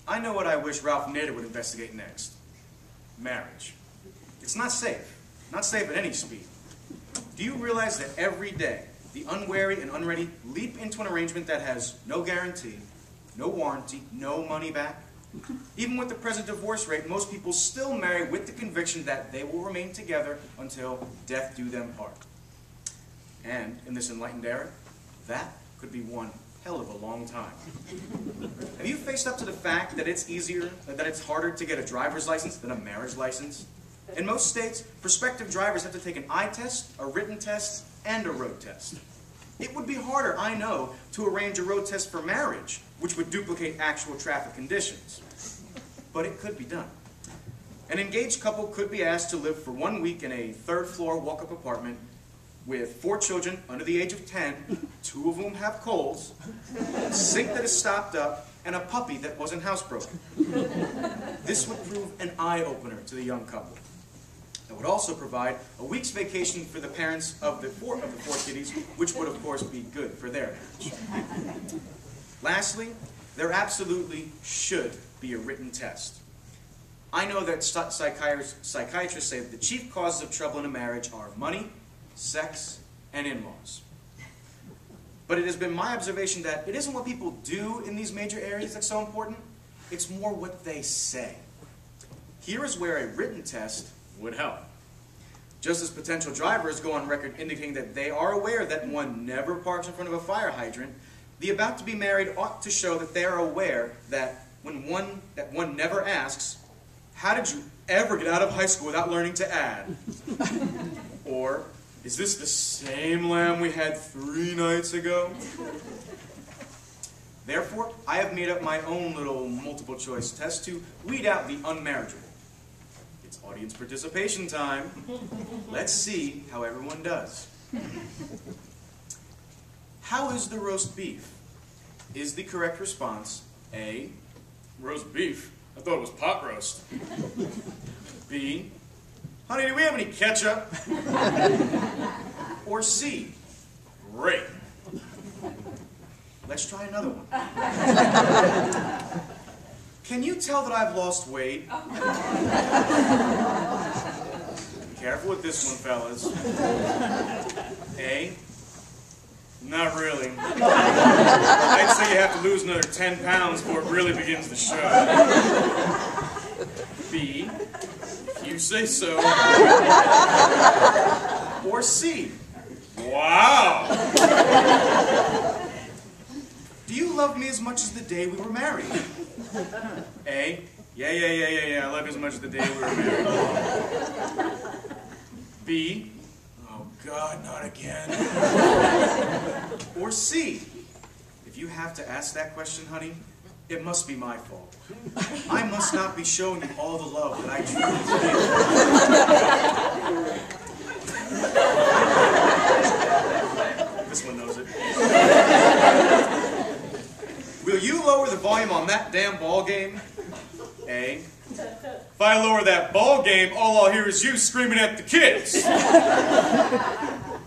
I know what I wish Ralph Nader would investigate next. Marriage. It's not safe. Not safe at any speed. Do you realize that every day, the unwary and unready leap into an arrangement that has no guarantee, no warranty, no money back? Even with the present divorce rate, most people still marry with the conviction that they will remain together until death do them part. And in this enlightened era, that could be one hell of a long time. Have you faced up to the fact that it's harder to get a driver's license than a marriage license? In most states, prospective drivers have to take an eye test, a written test, and a road test. It would be harder, I know, to arrange a road test for marriage, which would duplicate actual traffic conditions. But it could be done. An engaged couple could be asked to live for 1 week in a third-floor walk-up apartment with 4 children under the age of 10, 2 of whom have colds, a sink that is stopped up, and a puppy that wasn't housebroken. This would prove an eye-opener to the young couple. It would also provide a week's vacation for the parents of the four kiddies, which would, of course, be good for their marriage. Lastly, there absolutely should be a written test. I know that psychiatrists say that the chief causes of trouble in a marriage are money, sex, and in-laws. But it has been my observation that it isn't what people do in these major areas that's so important, it's more what they say. Here is where a written test would help. Just as potential drivers go on record indicating that they are aware that one never parks in front of a fire hydrant, the about to be married ought to show that they are aware that one never asks, "How did you ever get out of high school without learning to add?" Or, "Is this the same lamb we had 3 nights ago?" Therefore, I have made up my own little multiple choice test to weed out the unmarriageable. It's audience participation time. Let's see how everyone does. How is the roast beef? Is the correct response A, roast beef? I thought it was pot roast. B, honey, do we have any ketchup? Or C, great. Let's try another one. Can you tell that I've lost weight? Careful with this one, fellas. A, not really. I'd say you have to lose another 10 pounds before it really begins to show. B, if you say so. Or C, wow. Do you love me as much as the day we were married? A, yeah, I love you as much as the day we were married. B, oh God, not again. Or C, if you have to ask that question, honey, it must be my fault. I must not be showing you all the love that I truly feel. This one knows it. Will you lower the volume on that damn ball game? A, if I lower that ball game, all I'll hear is you screaming at the kids.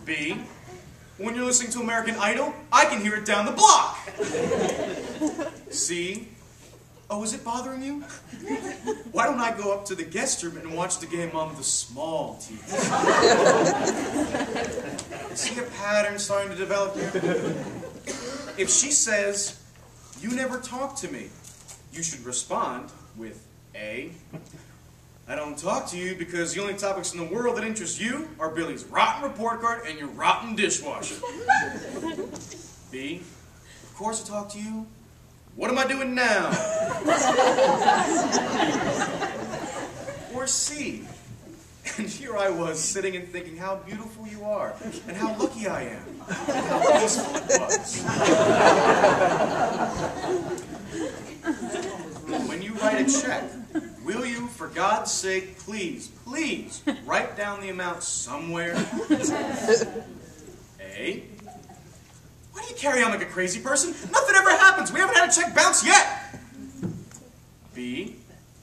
B, when you're listening to American Idol, I can hear it down the block. C, oh, is it bothering you? Why don't I go up to the guest room and watch the game on the small TV? See a pattern starting to develop here? If she says, "You never talk to me," you should respond with A, I don't talk to you because the only topics in the world that interest you are Billy's rotten report card and your rotten dishwasher. B, of course I talk to you. What am I doing now? Or C, and here I was sitting and thinking how beautiful you are and how lucky I am and how peaceful it was. When you write a check, will you, for God's sake, please write down the amount somewhere? A, why do you carry on like a crazy person? Nothing ever happens. We haven't had a check bounce yet. B,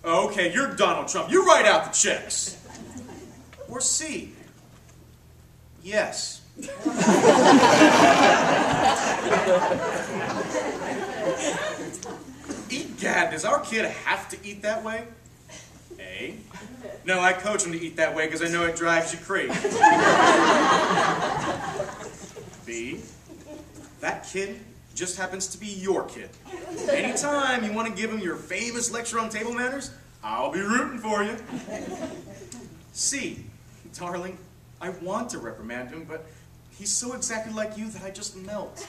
okay, you're Donald Trump. You write out the checks. Or C, yes. Eat Gad, does our kid have to eat that way? A. No, I coach him to eat that way because I know it drives you crazy. B. That kid just happens to be your kid. Anytime you want to give him your famous lecture on table manners, I'll be rooting for you. C. Darling, I want to reprimand him, but he's so exactly like you that I just melt.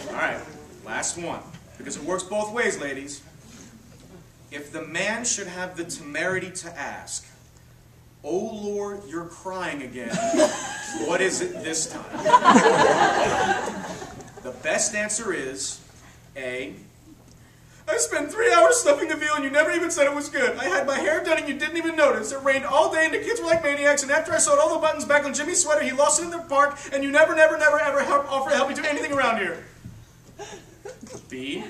All right, last one, because it works both ways, ladies. If the man should have the temerity to ask, "Oh Lord, you're crying again. What is it this time?" The best answer is A. I spent 3 hours stuffing the veal and you never even said it was good. I had my hair done and you didn't even notice. It rained all day and the kids were like maniacs, and after I sewed all the buttons back on Jimmy's sweater, he lost it in the park, and you never ever offered to help me do anything around here. B.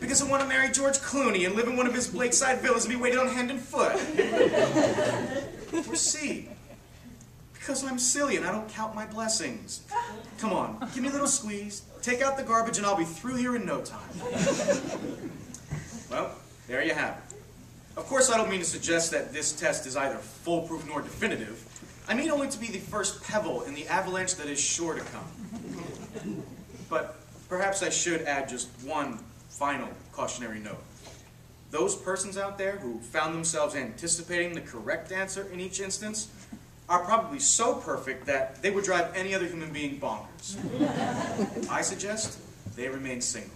Because I want to marry George Clooney and live in one of his lakeside villas and be waited on hand and foot. Or C. Because I'm silly and I don't count my blessings. Come on, give me a little squeeze, take out the garbage, and I'll be through here in no time. Well, there you have it. Of course, I don't mean to suggest that this test is either foolproof nor definitive. I mean only to be the first pebble in the avalanche that is sure to come. But perhaps I should add just one final cautionary note. Those persons out there who found themselves anticipating the correct answer in each instance are probably so perfect that they would drive any other human being bonkers. I suggest they remain single.